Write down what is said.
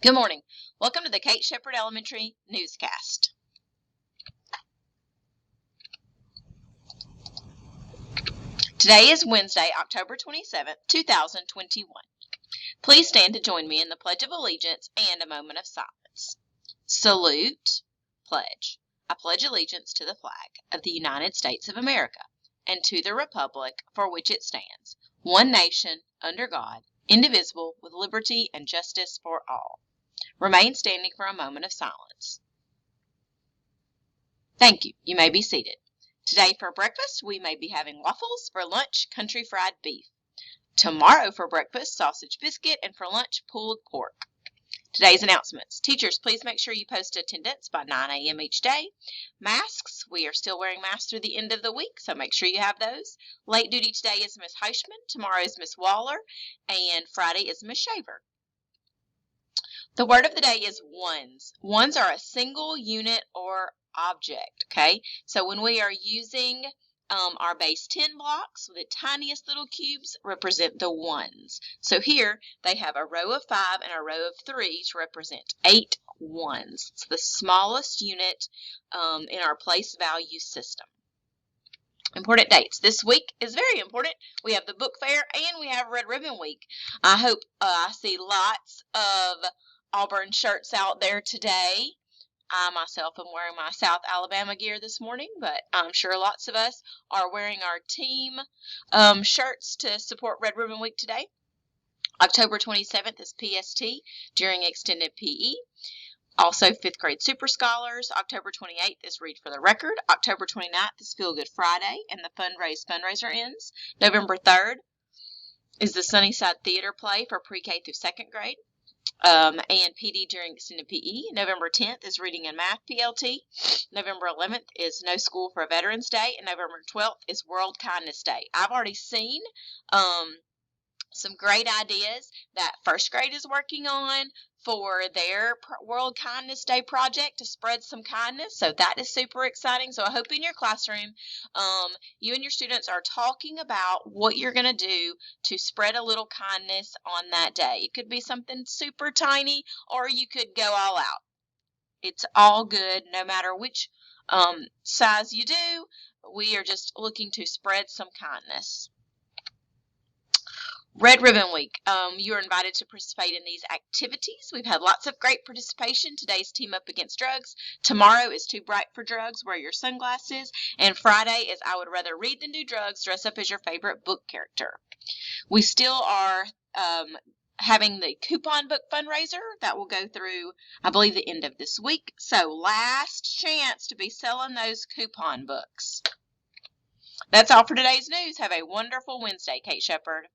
Good morning. Welcome to the Kate Shepherd Elementary Newscast. Today is Wednesday, October 27th, 2021. Please stand to join me in the Pledge of Allegiance and a moment of silence. Salute, pledge. I pledge allegiance to the flag of the United States of America and to the republic for which it stands, one nation, under God, indivisible, with liberty and justice for all. Remain standing for a moment of silence. Thank you. You may be seated. Today for breakfast, we may be having waffles. For lunch, country fried beef. Tomorrow for breakfast, sausage biscuit, and for lunch, pulled pork. Today's announcements. Teachers, please make sure you post attendance by 9 a.m. each day. Masks, we are still wearing masks through the end of the week, so make sure you have those. Late duty today is Miss Heischman, tomorrow is Miss Waller, and Friday is Miss Shaver. The word of the day is ones. Ones are a single unit or object, okay? So when we are using our base 10 blocks, the tiniest little cubes represent the ones. So here they have a row of 5 and a row of 3 to represent 8 ones. It's the smallest unit in our place value system. Important dates. This week is very important. We have the book fair and we have Red Ribbon Week. I hope I see lots of Auburn shirts out there today. I myself am wearing my South Alabama gear this morning, but I'm sure lots of us are wearing our team shirts to support Red Ribbon Week today. October 27th is PST during extended PE. Also, 5th grade Super Scholars. October 28th is Read for the Record. October 29th is Feel Good Friday, and the fundraiser ends. November 3rd is the Sunnyside Theater Play for pre-K through 2nd grade. And PD during extended PE. November 10th is Reading and Math PLT. November 11th is No School for Veterans Day. And November 12th is World Kindness Day. I've already seen some great ideas that 1st grade is working on for their World Kindness Day project to spread some kindness. So that is super exciting. So I hope in your classroom you and your students are talking about what you're going to do to spread a little kindness on that day. It could be something super tiny, or you could go all out. It's all good no matter which size you do. We are just looking to spread some kindness. Red Ribbon Week. You're invited to participate in these activities. We've had lots of great participation. Today's Team Up Against Drugs. Tomorrow is Too Bright for Drugs, Wear Your Sunglasses. And Friday is I Would Rather Read Than Do Drugs, Dress Up as Your Favorite Book Character. We still are having the coupon book fundraiser that will go through, I believe, the end of this week. So last chance to be selling those coupon books. That's all for today's news. Have a wonderful Wednesday, Kate Shepherd.